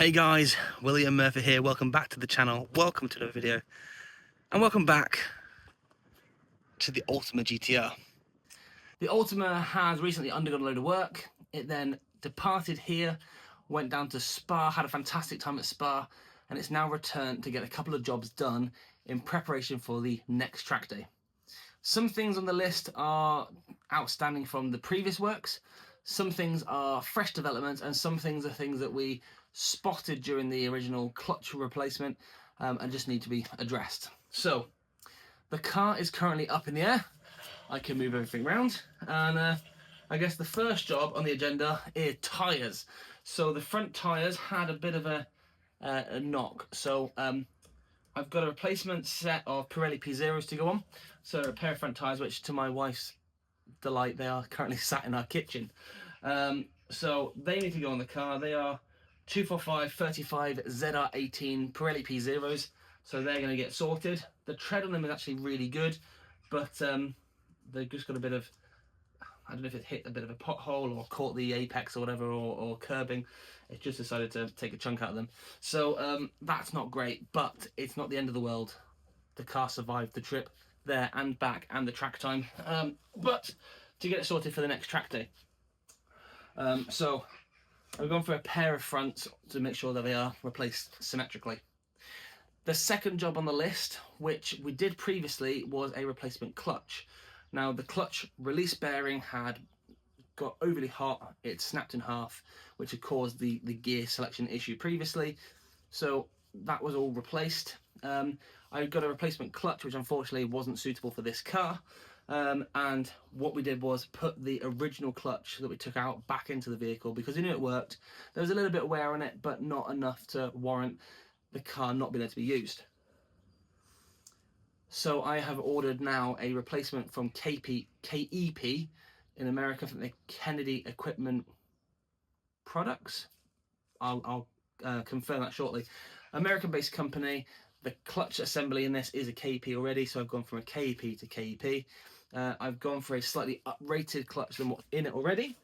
Hey guys, William Murphy here. Welcome back to the channel. Welcome to another video. And welcome back to the Ultima GTR. The Ultima has recently undergone a load of work. It then departed here, went down to Spa, had a fantastic time at Spa, and it's now returned to get a couple of jobs done in preparation for the next track day. Some things on the list are outstanding from the previous works. Some things are fresh developments, and some things are things that we spotted during the original clutch replacement and just need to be addressed. So the car is currently up in the air. I can move everything around, and I guess the first job on the agenda is tyres. So the front tyres had a bit of a knock. So I've got a replacement set of Pirelli P0s to go on. So a pair of front tyres, which to my wife's delight, they are currently sat in our kitchen. So they need to go on the car. They are 245/35 ZR18 Pirelli P0s, so they're going to get sorted. The tread on them is actually really good, but they've just got a bit of, I don't know if it hit a bit of a pothole or caught the apex or whatever, or curbing. It just decided to take a chunk out of them. So that's not great, but it's not the end of the world. The car survived the trip there and back and the track time, but to get it sorted for the next track day. So I've gone for a pair of fronts to make sure that they are replaced symmetrically. The second job on the list, which we did previously, was a replacement clutch. Now the clutch release bearing had got overly hot, it snapped in half, which had caused the gear selection issue previously. So that was all replaced. I got a replacement clutch, which unfortunately wasn't suitable for this car. And what we did was put the original clutch that we took out back into the vehicle because we knew it worked. There was a little bit of wear on it, but not enough to warrant the car not being able to be used. So I have ordered now a replacement from KEP in America, from the Kennedy Equipment Products. I'll confirm that shortly. American-based company. The clutch assembly in this is a KEP already, so I've gone from a KEP to KEP. I've gone for a slightly up-rated clutch than what's in it already,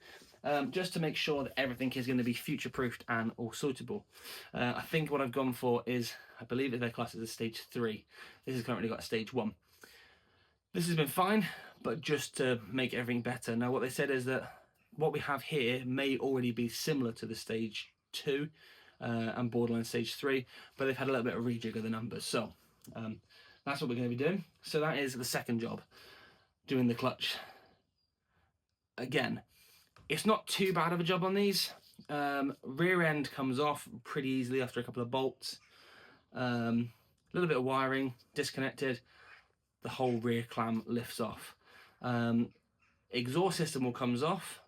just to make sure that everything is going to be future-proofed and all suitable. I think what I've gone for is, I believe that their class is a stage 3. This has currently got a stage 1. This has been fine, but just to make everything better. Now what they said is that what we have here may already be similar to the stage 2 and borderline stage 3, but they've had a little bit of rejig of the numbers. So that's what we're going to be doing. So that is the second job, doing the clutch. Again, it's not too bad of a job on these. Rear end comes off pretty easily after a couple of bolts. A little bit of wiring disconnected, the whole rear clam lifts off. Exhaust system all comes off.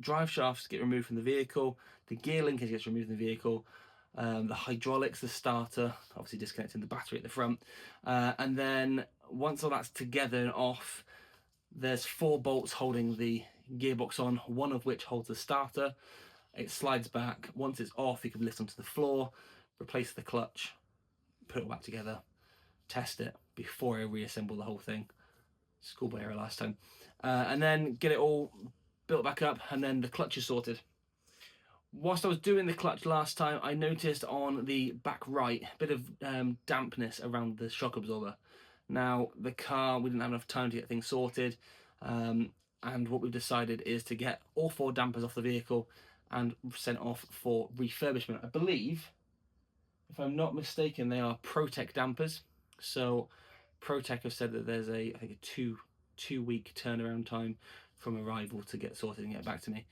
Drive shafts get removed from the vehicle, the gear linkage gets removed from the vehicle, the hydraulics, the starter, obviously disconnecting the battery at the front, and then once all that's together and off, there's 4 bolts holding the gearbox on, one of which holds the starter. It slides back. Once it's off, you can lift onto the floor, replace the clutch, put it back together, test it before I reassemble the whole thing. Schoolboy error last time. And then get it all built back up, and then the clutch is sorted. Whilst I was doing the clutch last time, I noticed on the back right a bit of dampness around the shock absorber. Now the car, we didn't have enough time to get things sorted, and what we've decided is to get all 4 dampers off the vehicle and sent off for refurbishment. I believe, if I'm not mistaken, they are Protec dampers. So Protec have said that there's I think a two-week turnaround time from arrival to get sorted and get back to me.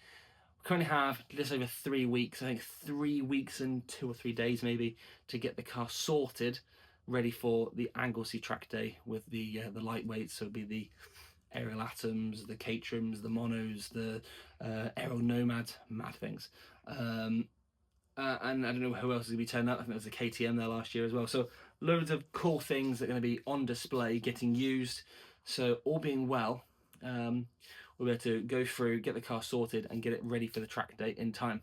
We currently have just over 3 weeks, I think 3 weeks and 2 or 3 days maybe, to get the car sorted, ready for the Anglesey track day with the lightweights. So it'd be the Aerial Atoms, the Caterhams, the Monos, the Aero Nomads, mad things. And I don't know who else is going to be turning up. I think there was a KTM there last year as well. So loads of cool things that are going to be on display, getting used. So all being well, we'll be able to go through, get the car sorted and get it ready for the track day in time.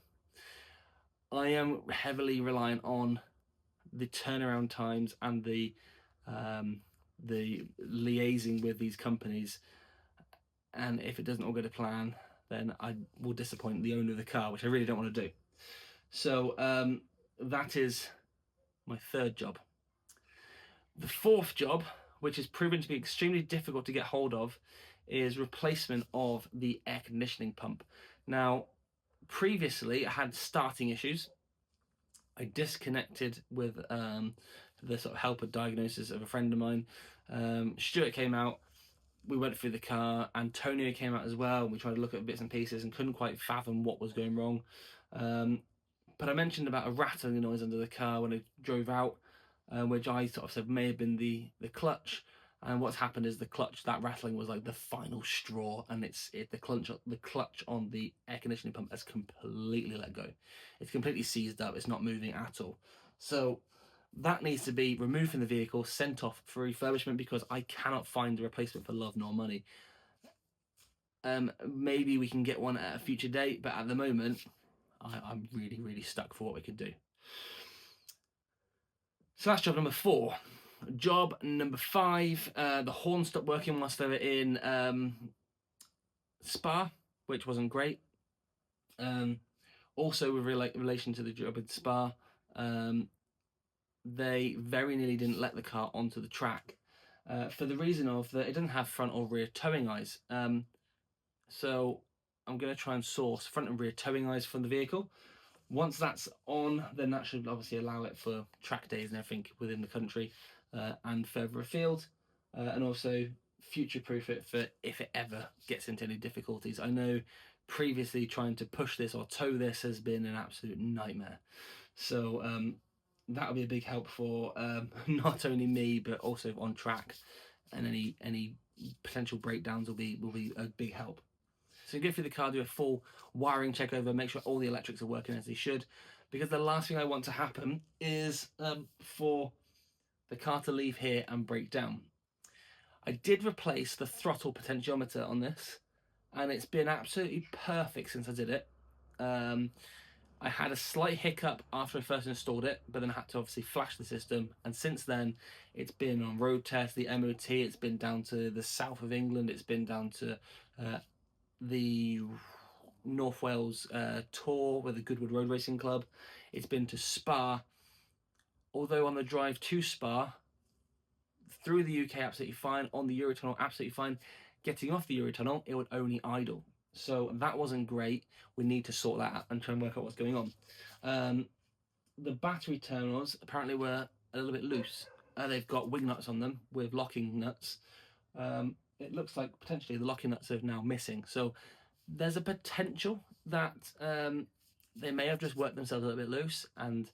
I am heavily reliant on the turnaround times and the liaising with these companies, and if it doesn't all go to plan, then I will disappoint the owner of the car, which I really don't want to do. So that is my third job. The fourth job, which has proven to be extremely difficult to get hold of, is replacement of the air conditioning pump. Now, previously I had starting issues. I disconnected with the sort of helper diagnosis of a friend of mine. Stuart came out, we went through the car. Antonio came out as well, and we tried to look at bits and pieces and couldn't quite fathom what was going wrong. But I mentioned about a rattling noise under the car when I drove out, which I sort of said may have been the clutch. And what's happened is the clutch, that rattling was like the final straw, and the clutch on the air conditioning pump has completely let go. It's completely seized up. It's not moving at all. So that needs to be removed from the vehicle, sent off for refurbishment, because I cannot find a replacement for love nor money. Maybe we can get one at a future date, but at the moment, I'm really, really stuck for what we could do. So that's job number 4. Job number 5, the horn stopped working whilst they were in Spa, which wasn't great. Also, with relation to the job in Spa, they very nearly didn't let the car onto the track for the reason of that it doesn't have front or rear towing eyes. So I'm going to try and source front and rear towing eyes from the vehicle. Once that's on, then that should obviously allow it for track days and everything within the country and further afield, and also future-proof it for if it ever gets into any difficulties. I know previously trying to push this or tow this has been an absolute nightmare. So that'll be a big help for not only me but also on track, and any potential breakdowns will be a big help. So go through the car, do a full wiring check over, make sure all the electrics are working as they should, because the last thing I want to happen is for the car to leave here and break down. I did replace the throttle potentiometer on this, and it's been absolutely perfect since I did it. I had a slight hiccup after I first installed it, but then I had to obviously flash the system, and since then it's been on road tests, the MOT, it's been down to the south of England, it's been down to the North Wales tour with the Goodwood Road Racing Club. It's been to Spa, although on the drive to Spa, through the UK absolutely fine, on the Eurotunnel absolutely fine. Getting off the Eurotunnel, it would only idle. So that wasn't great. We need to sort that out and try and work out what's going on. The battery terminals apparently were a little bit loose. They've got wing nuts on them with locking nuts. It looks like potentially the locking nuts are now missing. So there's a potential that they may have just worked themselves a little bit loose, and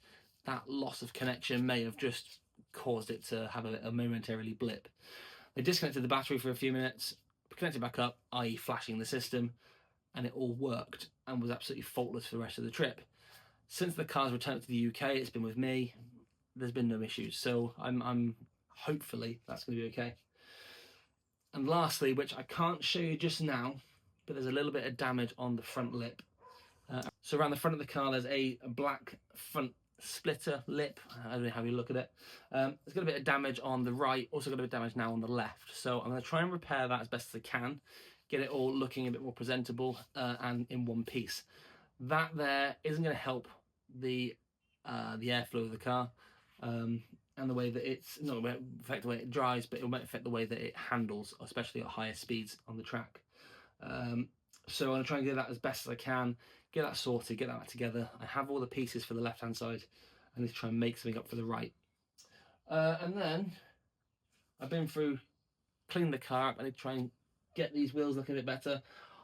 that loss of connection may have just caused it to have a momentarily blip. They disconnected the battery for a few minutes, connected back up, i.e. flashing the system, and it all worked and was absolutely faultless for the rest of the trip. Since the car's returned to the UK, it's been with me, there's been no issues, so I'm hopefully that's going to be okay. And lastly, which I can't show you just now, but there's a little bit of damage on the front lip. So around the front of the car, there's a black front splitter lip. I don't know how you look at it. There's got a bit of damage on the right, also got a bit of damage now on the left. So I'm going to try and repair that as best as I can, get it all looking a bit more presentable and in one piece. That there isn't going to help the airflow of the car and the way that it's not going to affect the way it drives, but it might affect the way that it handles, especially at higher speeds on the track. So I'm going to try and get that as best as I can, get that sorted, get that together. I have all the pieces for the left-hand side. I need to try and make something up for the right. And then I've been through, cleaned the car up. I need to try and get these wheels looking a bit better.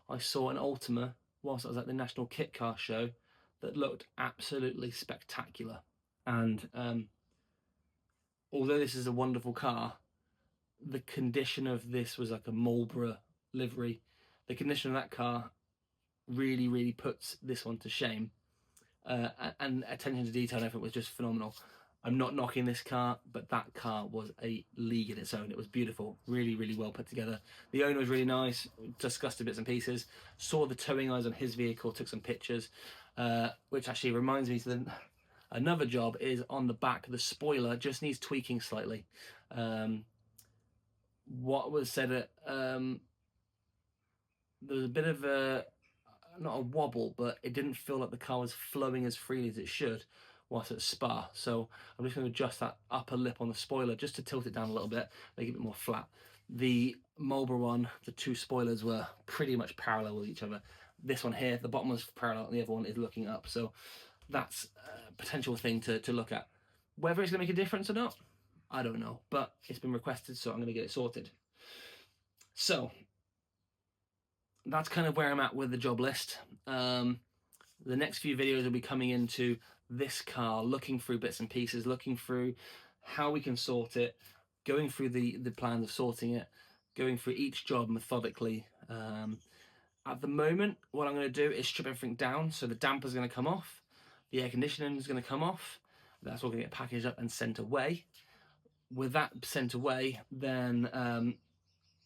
I saw an Ultima whilst I was at the National Kit Car Show that looked absolutely spectacular. And although this is a wonderful car, the condition of this was like a Marlboro livery. The condition of that car really, really puts this one to shame. And attention to detail and everything was just phenomenal. I'm not knocking this car, but that car was a league in its own. It was beautiful, really, really well put together. The owner was really nice, discussed the bits and pieces, saw the towing eyes on his vehicle, took some pictures, which actually reminds me to another job is on the back. The spoiler just needs tweaking slightly. What was said at there was a bit of a, not a wobble, but it didn't feel like the car was flowing as freely as it should whilst at Spa. So I'm just going to adjust that upper lip on the spoiler just to tilt it down a little bit, make it a bit more flat. The Marlboro one, the two spoilers were pretty much parallel with each other. This one here, the bottom one's parallel and the other one is looking up. So that's a potential thing to look at. Whether it's going to make a difference or not, I don't know. But it's been requested, so I'm going to get it sorted. So that's kind of where I'm at with the job list. The next few videos will be coming into this car, looking through bits and pieces, looking through how we can sort it, going through the plans of sorting it, going through each job methodically. At the moment, what I'm going to do is strip everything down. So the damper's going to come off, the air conditioning is going to come off. That's all going to get packaged up and sent away. With that sent away, then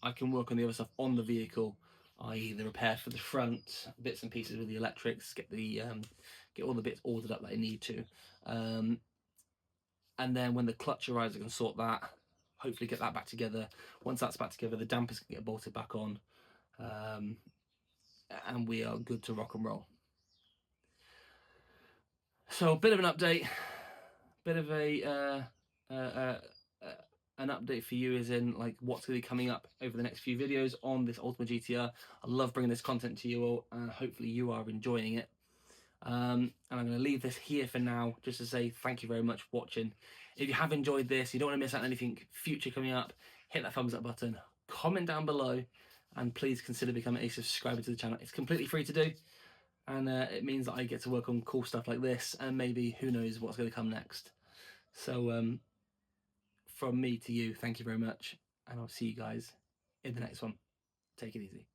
I can work on the other stuff on the vehicle, i.e. the repair for the front, bits and pieces with the electrics, get all the bits ordered up that I need to. And then when the clutch arrives, I can sort that, hopefully get that back together. Once that's back together, the dampers can get bolted back on, and we are good to rock and roll. So a bit of an update, bit of an update for you is in like what's going to be coming up over the next few videos on this Ultima GTR. I love bringing this content to you all, and hopefully you are enjoying it. And I'm going to leave this here for now, just to say thank you very much for watching. If you have enjoyed this, you don't want to miss out on anything future coming up, hit that thumbs up button, comment down below, and please consider becoming a subscriber to the channel. It's completely free to do, and it means that I get to work on cool stuff like this, and maybe who knows what's going to come next. So from me to you, thank you very much, and I'll see you guys in the next one. Take it easy.